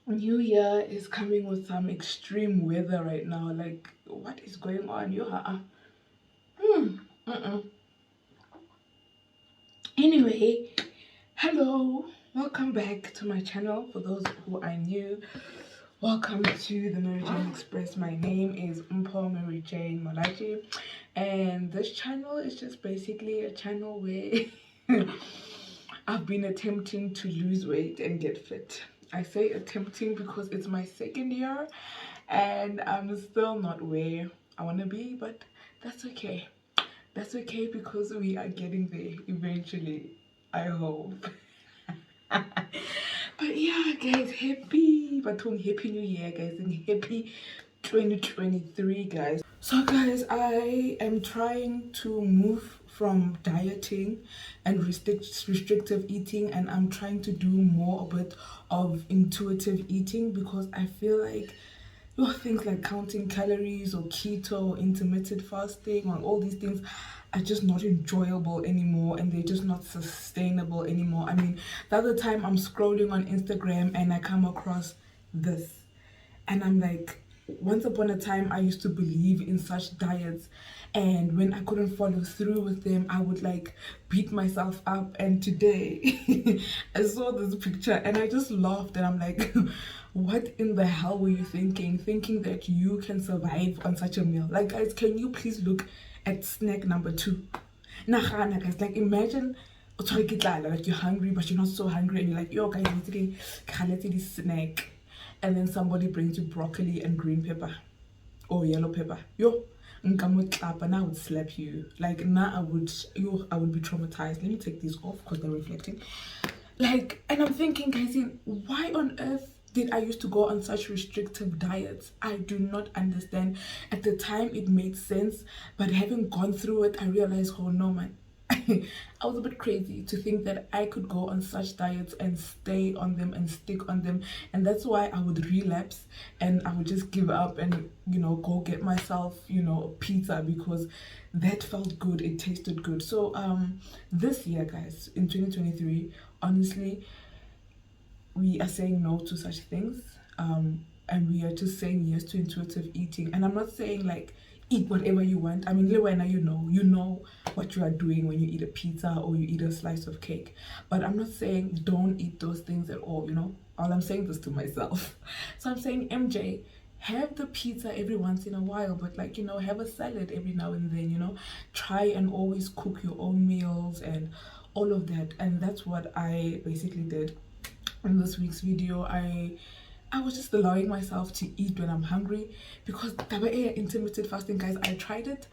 New Year is coming with some extreme weather right now. Like, what is going on? Mm-mm. Anyway, hello, welcome back to my channel. For those who are new, welcome to the Mary Jane Express. My name is Mpho Mary Jane Malachi, and this channel is just basically a channel where I've been attempting to lose weight and get fit. I say attempting because it's my second year and I'm still not where I want to be, but that's okay. That's okay because we are getting there eventually, I hope. But yeah, guys, happy new year, guys, and happy 2023, guys. So guys, I am trying to move from dieting and restrictive eating, and I'm trying to do more a bit of intuitive eating because I feel like things like counting calories or keto or intermittent fasting or all these things are just not enjoyable anymore, and they're just not sustainable anymore. I mean, the other time I'm scrolling on Instagram and I come across this, and I'm like, once upon a time I used to believe in such diets, and when I couldn't follow through with them I would like beat myself up. And today I saw this picture and I just laughed, and I'm like, what in the hell were you thinking that you can survive on such a meal? Like, guys, can you please look at snack number 2? Nagana, guys, like imagine like you're hungry but you're not so hungry, and you're like, yo guys, let's eat this snack, and then somebody brings you broccoli and green pepper or yellow pepper. Yo, and I would slap you. Like, now I would be traumatized. Let me take these off because they're reflecting. Like, and I'm thinking, guys, why on earth did I used to go on such restrictive diets? I do not understand. At the time it made sense, but having gone through it, I realized, oh no, man. I was a bit crazy to think that I could go on such diets and stay on them and stick on them, and that's why I would relapse and I would just give up and go get myself a pizza because that felt good, it tasted good. So this year, guys, in 2023, honestly, we are saying no to such things, and we are just saying yes to intuitive eating. And I'm not saying like eat whatever you want. I mean, Lewena, you know what you are doing when you eat a pizza or you eat a slice of cake, but I'm not saying don't eat those things at all. All I'm saying this to myself. So I'm saying, MJ, have the pizza every once in a while, but like have a salad every now and then. Try and always cook your own meals and all of that. And that's what I basically did in this week's video. I was just allowing myself to eat when I'm hungry because intermittent fasting, guys, I tried it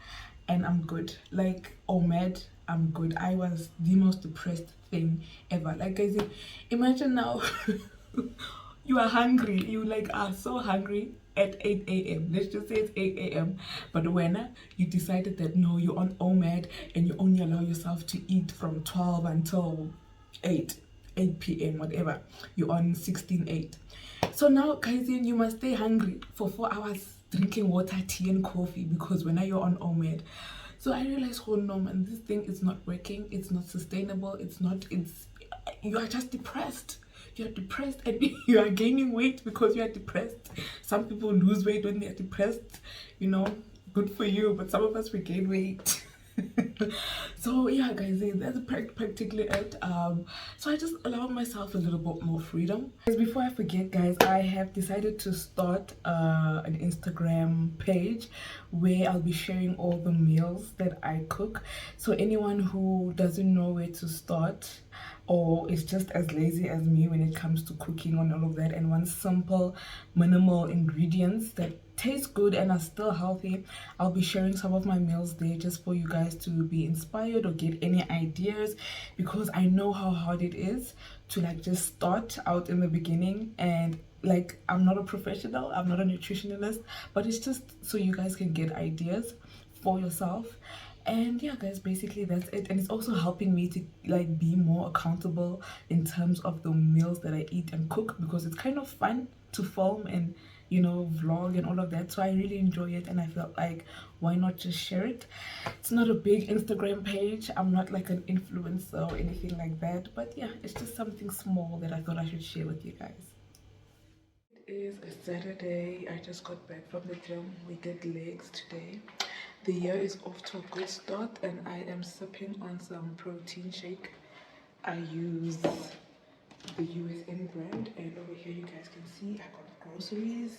and I'm good. Like, OMAD, I'm good. I was the most depressed thing ever. Like, guys, imagine now you are hungry, you like are so hungry at 8 a.m. Let's just say it's 8 a.m. But when you decided that no, you're on OMAD and you only allow yourself to eat from 12 until 8 p.m. whatever, you're on 16/8. So now, guys, you must stay hungry for 4 hours drinking water, tea and coffee because when you're on OMAD. So I realized, oh no, man, this thing is not working, it's not sustainable, you are just depressed. You're depressed and you are gaining weight because you are depressed. Some people lose weight when they're depressed, good for you, but some of us, we gain weight. So yeah, guys, that's practically it. So I just allowed myself a little bit more freedom. Guys, before I forget, guys, I have decided to start an Instagram page where I'll be sharing all the meals that I cook. So anyone who doesn't know where to start or is just as lazy as me when it comes to cooking and all of that, and wants simple, minimal ingredients that taste good and are still healthy, I'll be sharing some of my meals there just for you guys to be inspired or get any ideas, because I know how hard it is to like just start out in the beginning. And like, I'm not a professional, I'm not a nutritionist, but it's just so you guys can get ideas for yourself. And yeah, guys, basically that's it. And it's also helping me to like be more accountable in terms of the meals that I eat and cook, because it's kind of fun to film and vlog and all of that. So I really enjoy it, and I felt like, why not just share it? It's not a big Instagram page, I'm not like an influencer or anything like that, but yeah, it's just something small that I thought I should share with you guys. is a Saturday. I just got back from the gym. We did legs today. The year is off to a good start and I am sipping on some protein shake. I use the USN brand, and over here you guys can see I got groceries.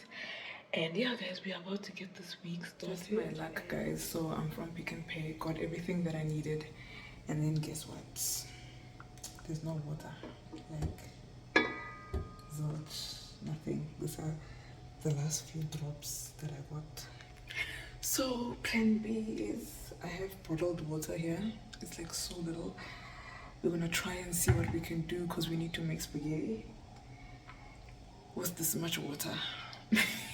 And yeah guys, we are about to get this week started. Just my luck guys, so I'm from Pick n Pay, got everything that I needed, and then guess what? There's no water. Like zilch, nothing. These are the last few drops that I got. So plan B is I have bottled water here. It's like so little. We're gonna try and see what we can do because we need to make spaghetti with this much water.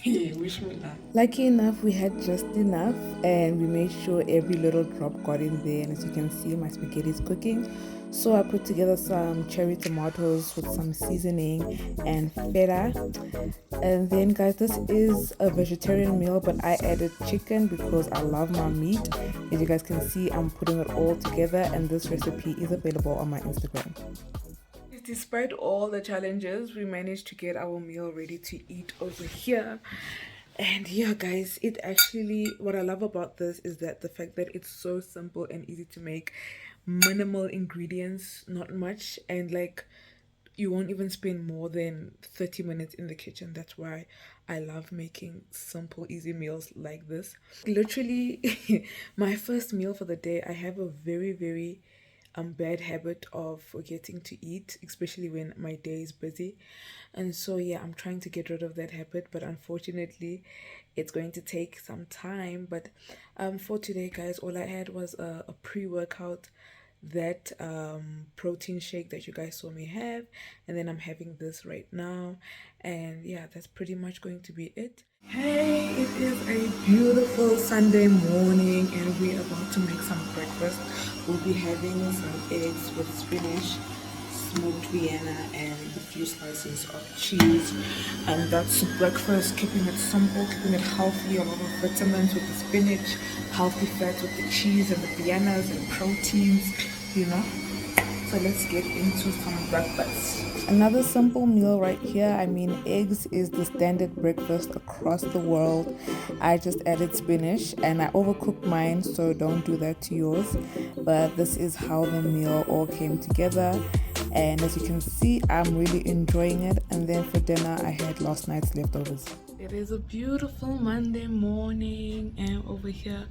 Yeah, wish me luck. Lucky enough, we had just enough and we made sure every little drop got in there. And as you can see, my spaghetti is cooking. So I put together some cherry tomatoes with some seasoning and feta. And then guys, this is a vegetarian meal, but I added chicken because I love my meat. As you guys can see, I'm putting it all together, and this recipe is available on my Instagram. Despite all the challenges, we managed to get our meal ready to eat over here. And yeah guys, it actually, what I love about this is that the fact that it's so simple and easy to make, minimal ingredients, not much, and like you won't even spend more than 30 minutes in the kitchen. That's why I love making simple easy meals like this. Literally my first meal for the day. I have a very bad habit of forgetting to eat, especially when my day is busy. And so yeah, I'm trying to get rid of that habit, but unfortunately it's going to take some time. But for today guys, all I had was a pre-workout, that protein shake that you guys saw me have, and then I'm having this right now. And yeah, that's pretty much going to be it. Hey, it is a beautiful Sunday morning and we're about to make some breakfast. We'll be having some eggs with spinach, smoked Vienna, and a few slices of cheese. And that's breakfast, keeping it simple, keeping it healthy, a lot of vitamins with the spinach, healthy fats with the cheese and the Viennas and proteins, you know. So let's get into some breakfast. Another simple meal right here. I mean, eggs is the standard breakfast across the world. I just added spinach and I overcooked mine, so don't do that to yours. But this is how the meal all came together. And as you can see, I'm really enjoying it. And then for dinner, I had last night's leftovers. It is a beautiful Monday morning, and over here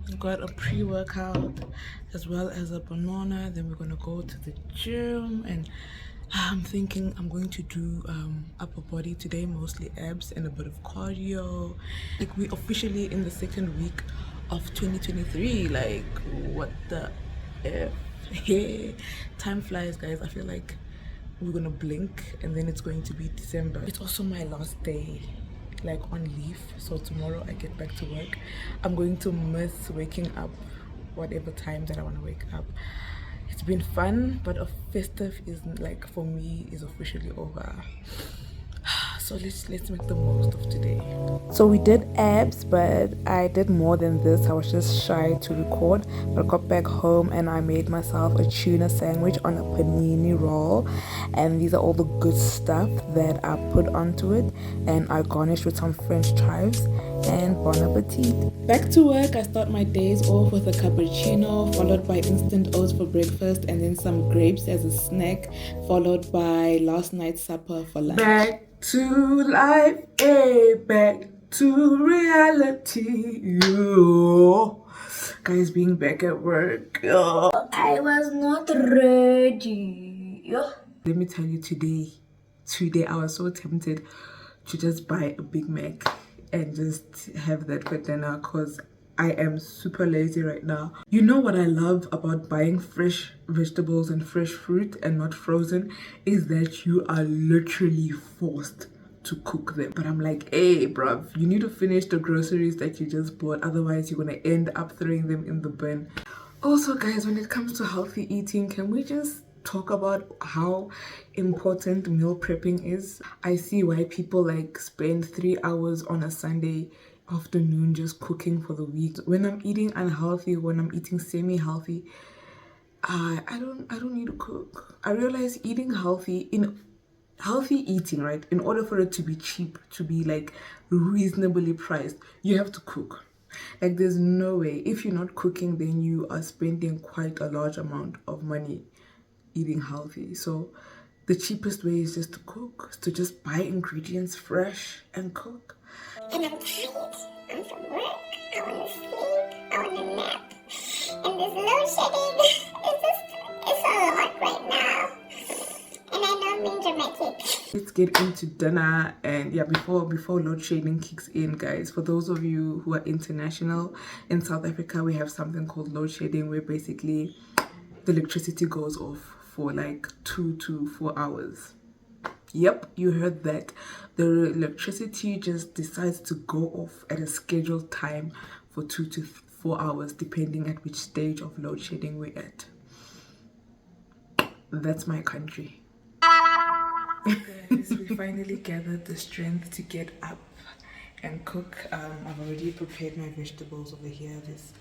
we've got a pre-workout as well as a banana. Then we're gonna go to the gym, and I'm thinking I'm going to do upper body today, mostly abs and a bit of cardio. Like, we officially in the second week of 2023. Like, what the F? Hey, time flies guys. I feel like we're gonna blink and then it's going to be December. It's also my last day like on leave, so tomorrow I get back to work. I'm going to miss waking up whatever time that I want to wake up. It's been fun, but a festive is like, for me, is officially over. So let's make the most of today. So we did abs, but I did more than this. I was just shy to record, but I got back home and I made myself a tuna sandwich on a panini roll, and these are all the good stuff that I put onto it, and I garnished with some French chives. And bon appetit. Back to work. I start my days off with a cappuccino, followed by instant oats for breakfast, and then some grapes as a snack, followed by last night's supper for lunch. Back to life, back to reality. Oh. Guys, being back at work. Oh. I was not ready. Let me tell you, today I was so tempted to just buy a Big Mac and just have that for dinner because I am super lazy right now. You know what I love about buying fresh vegetables and fresh fruit and not frozen is that you are literally forced to cook them. But I'm like, hey bruv, you need to finish the groceries that you just bought, otherwise you're gonna end up throwing them in the bin. Also guys, when it comes to healthy eating, can we just talk about how important meal prepping is? I see why people like spend 3 hours on a Sunday afternoon just cooking for the week. When I'm eating unhealthy, when I'm eating semi-healthy, I don't need to cook. I realize eating healthy healthy eating, right? In order for it to be cheap, to be like reasonably priced, you have to cook. Like there's no way, if you're not cooking, then you are spending quite a large amount of money eating healthy. So the cheapest way is just to cook, is to just buy ingredients fresh and cook. And I'm tired. I'm from work. I want to sleep. I want to nap. And this load shedding, it's a lot right now. And I know I'm being dramatic. Let's get into dinner. And yeah, before load shedding kicks in, guys, for those of you who are international, in South Africa we have something called load shedding, where basically the electricity goes off for like 2 to 4 hours. Yep, you heard that. The electricity just decides to go off at a scheduled time for 2 to 4 hours, depending at which stage of load shedding we're at. That's my country. Guys, we finally gathered the strength to get up and cook. I've already prepared my vegetables over here. There's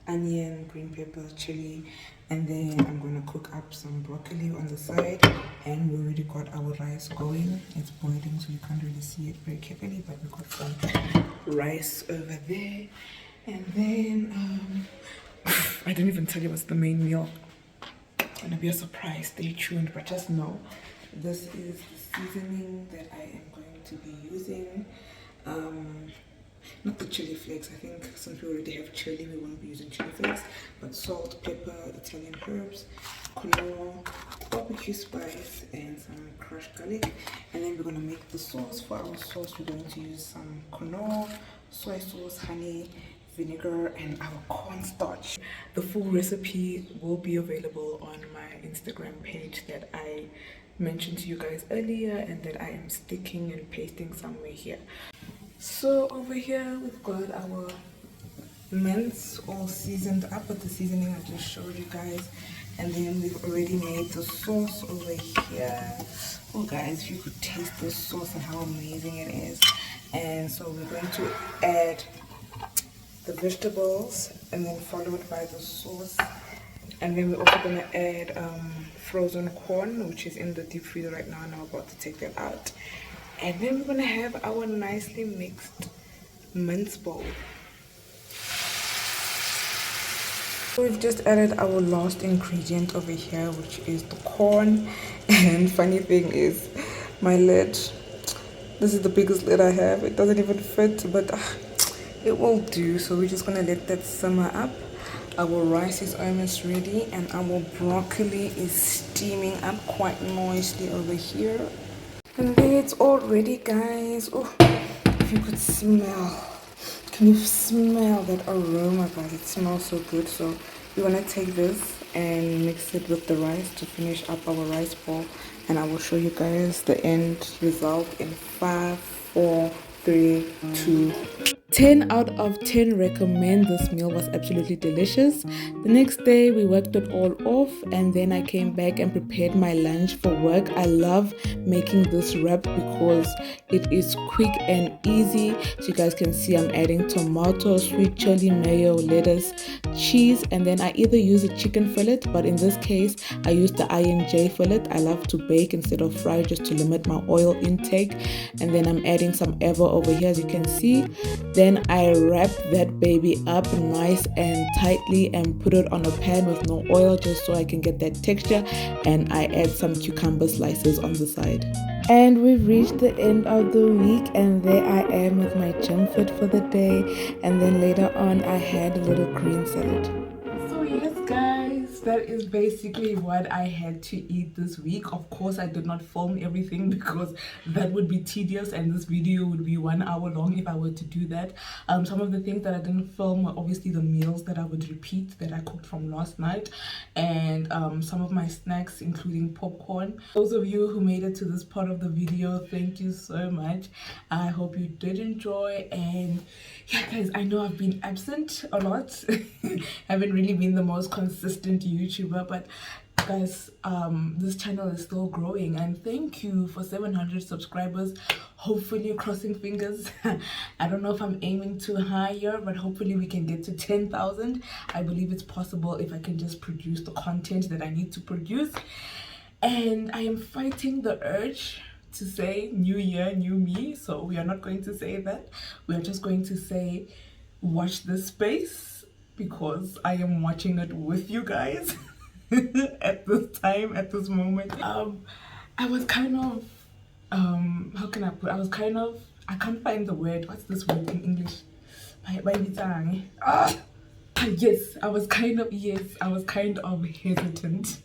onion, green pepper, chili, and then I'm going to cook up some broccoli on the side. And we already got our rice going. It's boiling, so you can't really see it very carefully, but we got some rice over there. And then I didn't even tell you what's the main meal. It's gonna be a surprise. Stay tuned, but just know this is the seasoning that I am going to be using. Not the chili flakes. I think since we already have chili, we won't be using chili flakes, but salt, pepper, Italian herbs, cologne, barbecue spice, and some crushed garlic. And then we're gonna make the sauce. For our sauce, we're going to use some cologne, soy sauce, honey, vinegar, and our cornstarch. The full recipe will be available on my Instagram page that I mentioned to you guys earlier, and that I am sticking and pasting somewhere here. So over here we've got our mince all seasoned up with the seasoning I just showed you guys, and then we've already made the sauce over here. Oh guys, if you could taste this sauce and how amazing it is. And so we're going to add the vegetables and then followed by the sauce, and then we're also going to add frozen corn, which is in the deep freezer right now, and I'm about to take that out. And then we're going to have our nicely mixed mince bowl. So we've just added our last ingredient over here, which is the corn. And funny thing is, my lid, this is the biggest lid I have. It doesn't even fit, but it will do. So we're just gonna let that simmer up. Our rice is almost ready, and our broccoli is steaming up quite nicely over here. And there it's all ready, guys. Oh, if you could smell, can you smell that aroma, guys? It smells so good. So we're gonna take this and mix it with the rice to finish up our rice bowl, and I will show you guys the end result in 5, 4, 3, 2. 10 out of 10 recommend. This meal was absolutely delicious. The next day we worked it all off, and then I came back and prepared my lunch for work. I love making this wrap because it is quick and easy. So you guys can see I'm adding tomato, sweet chili, mayo, lettuce, cheese, and then I either use a chicken fillet, but in this case I use the INJ fillet. I love to bake instead of fry just to limit my oil intake. And then I'm adding some ever over here, as you can see. Then I wrap that baby up nice and tightly and put it on a pan with no oil, just so I can get that texture, and I add some cucumber slices on the side. And we've reached the end of the week, and there I am with my gym fit for the day. And then later on I had a little green salad. So yes guys, that is basically what I had to eat this week. Of course I did not film everything because that would be tedious, and this video would be 1 hour long if I were to do that. Some of the things that I didn't film were obviously the meals that I would repeat that I cooked from last night, and some of my snacks including popcorn. Those of you who made it to this part of the video, thank you so much. I hope you did enjoy. And yeah guys, I know I've been absent a lot. Haven't really been the most consistent YouTuber, but guys, this channel is still growing, and thank you for 700 subscribers. Hopefully, crossing fingers. I don't know if I'm aiming too higher, but hopefully we can get to 10,000. I believe it's possible if I can just produce the content that I need to produce. And I am fighting the urge to say new year, new me. So we are not going to say that. We are just going to say watch this space because I am watching it with you guys at this time, at this moment. I was kind of how can I put, I can't find the word. What's this word in English? Yes, I was kind of hesitant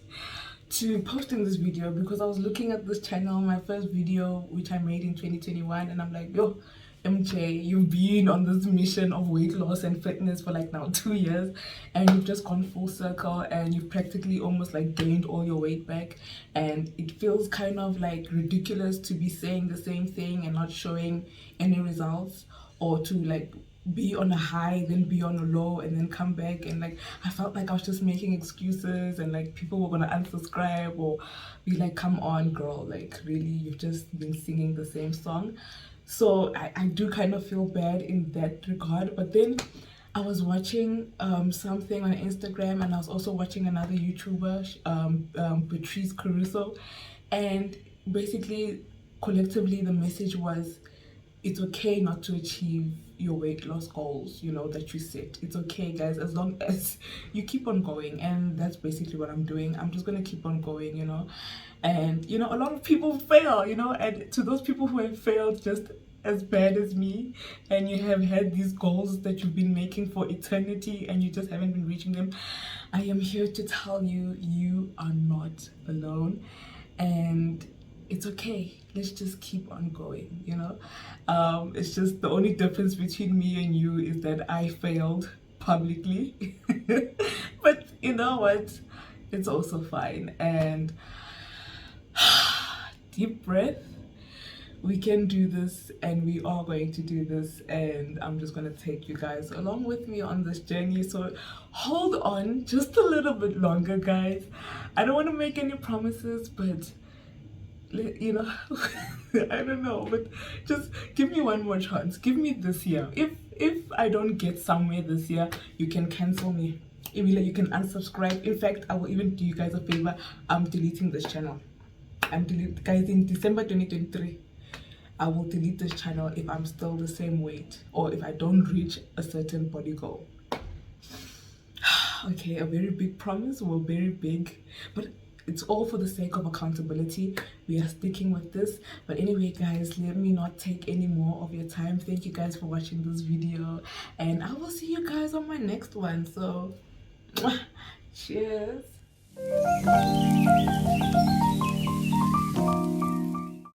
to posting this video because I was looking at this channel, my first video which I made in 2021, and I'm like, yo, MJ, you've been on this mission of weight loss and fitness for like now 2 years, and you've just gone full circle and you've practically almost like gained all your weight back, and it feels kind of like ridiculous to be saying the same thing and not showing any results, or to like be on a high then be on a low and then come back, and like I felt like I was just making excuses and like people were gonna unsubscribe or be like, come on girl, like really, you've just been singing the same song. So I do kind of feel bad in that regard. But then I was watching something on Instagram, and I was also watching another YouTuber, Patrice Caruso, and basically collectively the message was, it's okay not to achieve your weight loss goals, you know, that you set. It's okay, guys, as long as you keep on going. And that's basically what I'm doing. I'm just gonna keep on going, you know. And you know, a lot of people fail, you know, and to those people who have failed just as bad as me, and you have had these goals that you've been making for eternity and you just haven't been reaching them, I am here to tell you, you are not alone, and it's okay. Let's just keep on going, you know. It's just the only difference between me and you is that I failed publicly. But you know what? It's also fine. And deep breath. We can do this, and we are going to do this, and I'm just going to take you guys along with me on this journey. So hold on just a little bit longer, guys. I don't want to make any promises, but you know, I don't know, but just give me one more chance. Give me this year. If I don't get somewhere this year, you can cancel me. You can unsubscribe. In fact, I will even do you guys a favor. I'm deleting this channel. Guys, in December 2023, I will delete this channel if I'm still the same weight or if I don't reach a certain body goal. Okay, a very big promise, or very big, but it's all for the sake of accountability. We are sticking with this. But anyway, guys, let me not take any more of your time. Thank you guys for watching this video, and I will see you guys on my next one. So cheers.